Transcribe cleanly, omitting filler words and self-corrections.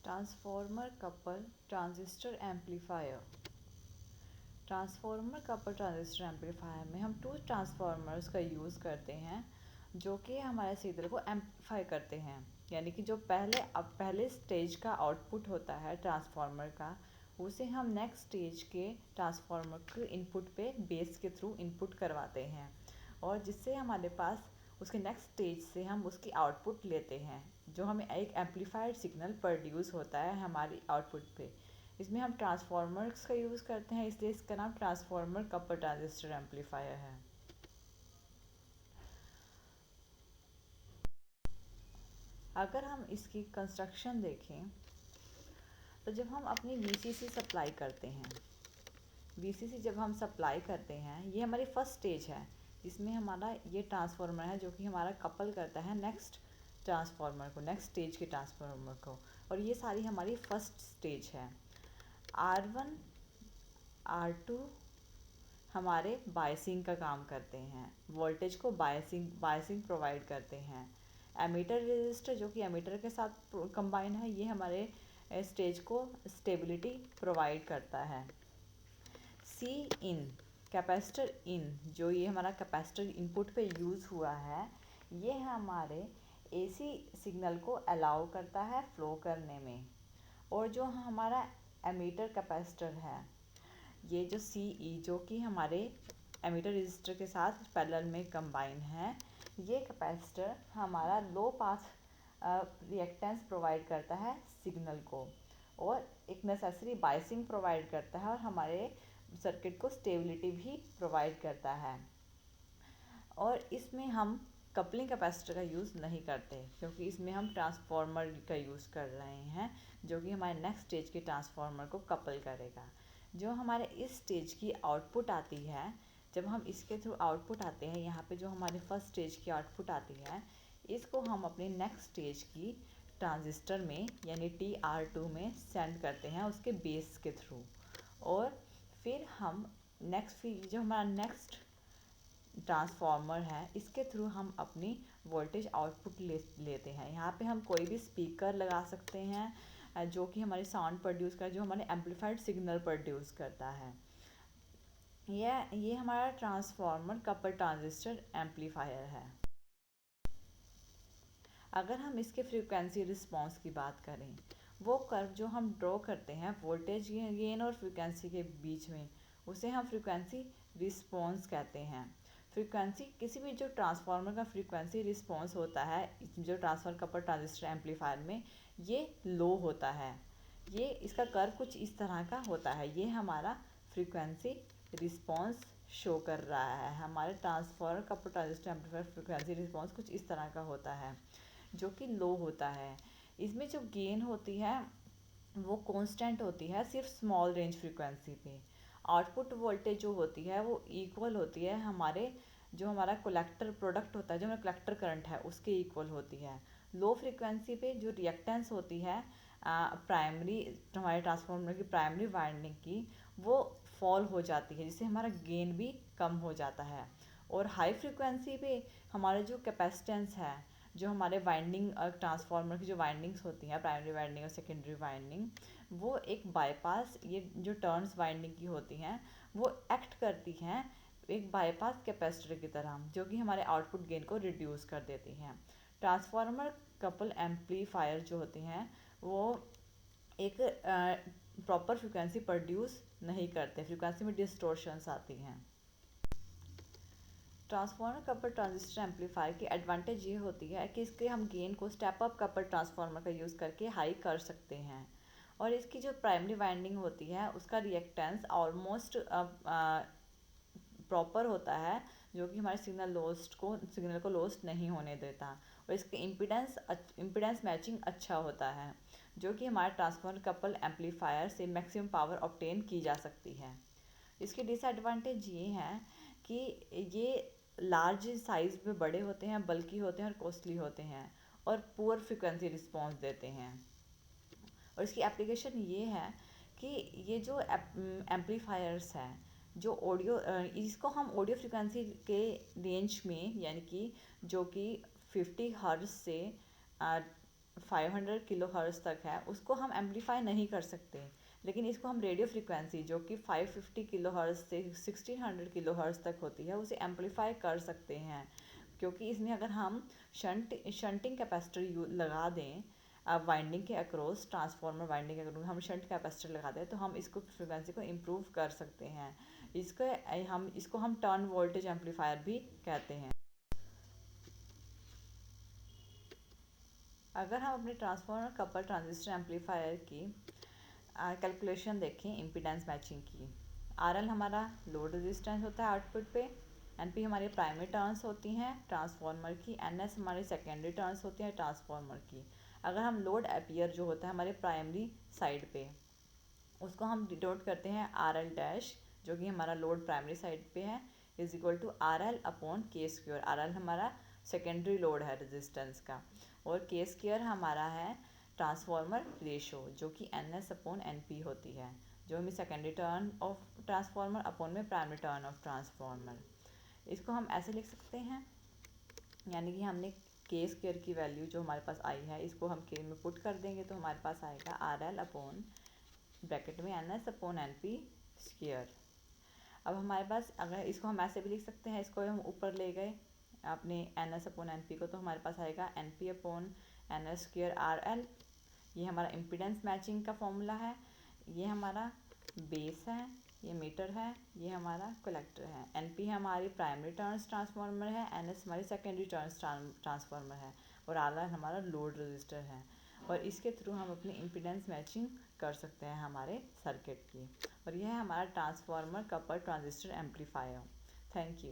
Transformer couple transistor amplifier. Transformer couple transistor amplifier में हम to transformers का use करते हैं जो कि हमारे सिग्नल को एम्पलीफाई करते हैं। यानी कि जो पहले स्टेज का आउटपुट होता है ट्रांसफॉर्मर का, उसे हम नेक्स्ट स्टेज के ट्रांसफॉर्मर के इनपुट पे बेस के थ्रू इनपुट करवाते हैं और जिससे हमारे पास उसके नेक्स्ट स्टेज से हम उसकी आउटपुट लेते हैं, जो हमें एक एम्पलीफाइड सिग्नल प्रोड्यूस होता है हमारी आउटपुट पे। इसमें हम ट्रांसफॉर्मर्स का यूज़ करते हैं, इसलिए इसका नाम ट्रांसफॉर्मर कपल ट्रांजिस्टर एम्पलीफायर है। अगर हम इसकी कंस्ट्रक्शन देखें तो जब हम अपनी वीसीसी सप्लाई करते हैं, वीसीसी जब हम सप्लाई करते हैं, ये हमारी फर्स्ट स्टेज है जिसमें हमारा ये ट्रांसफार्मर है जो कि हमारा कपल करता है नेक्स्ट ट्रांसफार्मर को, नेक्स्ट स्टेज के ट्रांसफार्मर को। और ये सारी हमारी फर्स्ट स्टेज है। R1 R2 हमारे बायसिंग का काम करते हैं, वोल्टेज को बायसिंग प्रोवाइड करते हैं। एमीटर रेजिस्टर जो कि एमीटर के साथ कंबाइन है, ये हमारे स्टेज को स्टेबिलिटी प्रोवाइड करता है। सी इन कैपेसिटर इन, जो ये हमारा कैपेसिटर इनपुट पे यूज़ हुआ है, ये हमारे एसी सिग्नल को अलाउ करता है फ्लो करने में। और जो हमारा एमीटर कैपेसिटर है, ये जो CE जो कि हमारे एमीटर रजिस्टर के साथ पैरेलल में कंबाइन है, ये कैपेसिटर हमारा लो पास रिएक्टेंस प्रोवाइड करता है सिग्नल को और एक नेसेसरी बायसिंग प्रोवाइड करता है और हमारे सर्किट को स्टेबिलिटी भी प्रोवाइड करता है। और इसमें हम कपलिंग कैपेसिटर का यूज़ नहीं करते क्योंकि इसमें हम ट्रांसफार्मर का यूज़ कर रहे हैं जो कि हमारे नेक्स्ट स्टेज के ट्रांसफार्मर को कपल करेगा। जो हमारे इस स्टेज की आउटपुट आती है, जब हम इसके थ्रू आउटपुट आते हैं, यहाँ पे जो हमारी फर्स्ट स्टेज की आउटपुट आती है, इसको हम अपने नेक्स्ट स्टेज की ट्रांजिस्टर में यानी TR2 में सेंड करते हैं उसके बेस के थ्रू। और फिर हम जो हमारा नेक्स्ट ट्रांसफार्मर है, इसके थ्रू हम अपनी वोल्टेज आउटपुट लेते हैं। यहाँ पे हम कोई भी स्पीकर लगा सकते हैं जो कि हमारे साउंड प्रोड्यूस कर, जो हमारे एम्पलीफाइड सिग्नल प्रोड्यूस करता है। ये हमारा ट्रांसफार्मर कपल ट्रांजिस्टर एम्पलीफायर है। अगर हम इसके फ्रीक्वेंसी रिस्पांस की बात करें, वो कर्व जो हम ड्रॉ करते हैं वोल्टेज गेन और फ्रीक्वेंसी के बीच में, उसे हम फ्रीक्वेंसी रिस्पांस कहते हैं। फ्रीक्वेंसी किसी भी जो ट्रांसफार्मर का फ्रीक्वेंसी रिस्पांस होता है, जो ट्रांसफार्मर कपल ट्रांजिस्टर एम्पलीफायर में, ये लो होता है। ये इसका कर्व कुछ इस तरह का होता है। ये हमारा फ्रीक्वेंसी रिस्पांस शो कर रहा है। हमारे transformer couple transistor amplifier frequency response कुछ इस तरह का होता है जो कि लो होता है। इसमें जो गेन होती है वो कांस्टेंट होती है सिर्फ स्मॉल रेंज फ्रीक्वेंसी पे। आउटपुट वोल्टेज जो होती है वो इक्वल होती है हमारा कलेक्टर प्रोडक्ट होता है, जो हमारा कलेक्टर करंट है, उसके इक्वल होती है। लो फ्रीक्वेंसी पे जो रिएक्टेंस होती है प्राइमरी, हमारे ट्रांसफार्मर की प्राइमरी वाइंडिंग की, वो फॉल हो जाती है, जिससे हमारा गेन भी कम हो जाता है। और हाई फ्रीक्वेंसी पे हमारे जो कैपेसिटेंस है, जो हमारे वाइंडिंग ट्रांसफार्मर की जो वाइंडिंग्स होती हैं, प्राइमरी वाइंडिंग और सेकेंडरी वाइंडिंग, वो एक बाईपास, ये जो टर्न्स वाइंडिंग की होती हैं, वो एक्ट करती हैं एक बाईपास कैपेसिटर की तरह, जो कि हमारे आउटपुट गेन को रिड्यूस कर देती हैं। ट्रांसफार्मर कपल एम्पलीफायर जो होते हैं वो एक प्रॉपर फ्रिक्वेंसी प्रोड्यूस नहीं करते, फ्रिक्वेंसी में डिस्टॉर्शंस आती हैं। ट्रांसफार्मर कपल ट्रांजिस्टर एम्पलीफायर की एडवांटेज ये होती है कि इसके हम गेन को स्टेप अप कपल ट्रांसफार्मर का यूज़ करके हाई कर सकते हैं। और इसकी जो प्राइमरी वाइंडिंग होती है उसका रिएक्टेंस ऑलमोस्ट प्रॉपर होता है, जो कि हमारे सिग्नल को लॉस्ट नहीं होने देता। और इसके इम्पीडेंस मैचिंग अच्छा होता है, जो कि हमारे ट्रांसफार्मर कपल एम्पलीफायर से मैक्सिमम पावर ऑब्टेन की जा सकती है। इसके डिसएडवांटेज ये हैं कि ये लार्ज साइज़ में बड़े होते हैं, बल्कि होते हैं और कॉस्टली होते हैं और पुअर फ्रिक्वेंसी रिस्पॉन्स देते हैं। और इसकी एप्लीकेशन ये है कि ये जो एम्पलीफायर्स हैं, जो ऑडियो, इसको हम ऑडियो फ्रिक्वेंसी के रेंज में, यानी कि जो कि 50 हर्ट्ज से 500 किलो हर्ट्ज तक है उसको हम एम्पलीफाई नहीं कर सकते, लेकिन इसको हम रेडियो फ्रिक्वेंसी जो कि 550 किलो हर्ट्ज से 1600 किलो हर्ट्ज तक होती है उसे एम्पलीफाई कर सकते हैं, क्योंकि इसमें अगर हम शंटिंग कैपेसिटर लगा दें, अब वाइंडिंग के अक्रॉस, ट्रांसफार्मर वाइंडिंग के अक्रॉस हम शंट कैपेसिटर लगा दें तो हम इसको फ्रिक्वेंसी को इम्प्रूव कर सकते हैं। इसको हम टर्न वोल्टेज एम्पलीफायर भी कहते हैं। अगर हम अपने ट्रांसफार्मर कपल ट्रांजिस्टर एम्पलीफायर की कैलकुलेशन देखें इम्पीडेंस मैचिंग की, RL हमारा लोड रेजिस्टेंस होता है आउटपुट पे, NP हमारी प्राइमरी टर्न्स होती हैं ट्रांसफार्मर की, NS हमारी सेकेंडरी टर्न्स होती हैं ट्रांसफार्मर की। अगर हम लोड अपीयर जो होता है हमारे प्राइमरी साइड पे, उसको हम डिनोट करते हैं RL डैश, जो कि हमारा लोड प्राइमरी साइड पे है, is equal to RL upon K square. RL हमारा सेकेंडरी लोड है रेजिस्टेंस का, और के स्क्वायर हमारा है ट्रांसफार्मर रेशो जो कि NS अपॉन NP होती है, जो हमें secondary turn off transformer upon में प्राइमरी टर्न ऑफ ट्रांसफार्मर। इसको हम ऐसे लिख सकते हैं, यानी कि हमने के स्क्वायर की वैल्यू जो हमारे पास आई है इसको हम के में पुट कर देंगे तो हमारे पास आएगा RL अपॉन ब्रैकेट में NS अपॉन NP स्क्वायर। अब हमारे पास अगर इसको हम ऐसे भी लिख सकते हैं, इसको हम ऊपर ले गए अपने NS अपॉन NP को, तो हमारे पास आएगा NP upon NS square RL। ये हमारा इम्पीडेंस मैचिंग का फॉर्मूला है, ये हमारा बेस है, ये मीटर है, ये हमारा कलेक्टर है। NP हमारी प्राइमरी टर्न्स ट्रांसफार्मर है, NS हमारी सेकेंडरी टर्न्स ट्रांसफार्मर है, और RL हमारा लोड रजिस्टर है, और इसके थ्रू हम अपनी इम्पीडेंस मैचिंग कर सकते हैं हमारे सर्किट की। और यह है हमारा transformer couple transistor amplifier. Thank you.